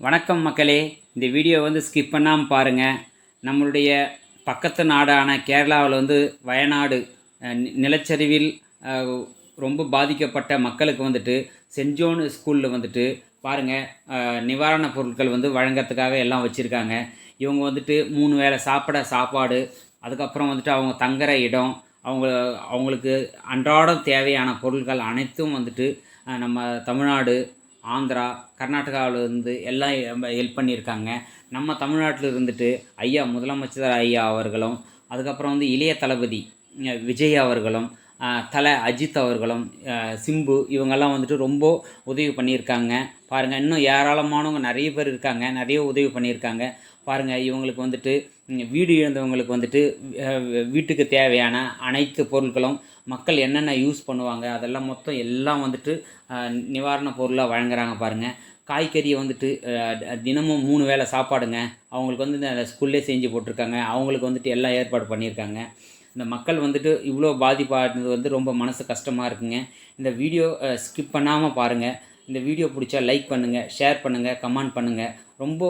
வணக்கம் மக்களே. இந்த வீடியோ ஸ்கிப் பண்ணாமல் பாருங்கள். நம்மளுடைய பக்கத்து நாடான கேரளாவில் வயநாடு நிலச்சரிவில் ரொம்ப பாதிக்கப்பட்ட மக்களுக்கு சென்ட் ஜோன் ஸ்கூலில் பாருங்கள் நிவாரணப் பொருட்கள் வழங்கறதுக்காக எல்லாம் வச்சுருக்காங்க. இவங்க 3 வேளை சாப்பாடு, அதுக்கப்புறம் அவங்க தங்குற இடம், அவங்களுக்கு அன்றாடம் தேவையான பொருட்கள் அனைத்தும் நம்ம தமிழ்நாடு, ஆந்திரா, கர்நாடகாவிலிருந்து எல்லாம் ஹெல்ப் பண்ணியிருக்காங்க. நம்ம தமிழ்நாட்டில் இருந்துட்டு ஐயா முதலமைச்சர் ஐயா அவர்களும், அதுக்கப்புறம் இளைய தளபதி விஜய் அவர்களும், தலை அஜித் அவர்களும், சிம்பு இவங்கெல்லாம் ரொம்ப உதவி பண்ணியிருக்காங்க. பாருங்கள், இன்னும் ஏராளமானவங்க நிறைய பேர் இருக்காங்க, நிறைய உதவி பண்ணியிருக்காங்க. பாருங்கள், இவங்களுக்கு வீடு இழந்தவங்களுக்கு வீட்டுக்கு தேவையான அனைத்து பொருட்களும் மக்கள் என்னென்ன யூஸ் பண்ணுவாங்க அதெல்லாம் மொத்தம் எல்லாம் நிவாரணப் பொருளாக வழங்குறாங்க. பாருங்கள், காய்கறியை தினமும் 3 வேளை சாப்பாடுங்க அவங்களுக்கு இந்த ஸ்கூல்லே செஞ்சு போட்டிருக்காங்க. அவங்களுக்கு எல்லாம் ஏற்பாடு பண்ணியிருக்காங்க. இந்த மக்கள் இவ்வளோ பாதிப்பானது ரொம்ப மனசு கஷ்டமாக இருக்குங்க. இந்த வீடியோ ஸ்கிப் பண்ணாமல் பாருங்கள். இந்த வீடியோ பிடிச்சா லைக் பண்ணுங்கள், ஷேர் பண்ணுங்கள், கமெண்ட் பண்ணுங்கள். ரொம்ப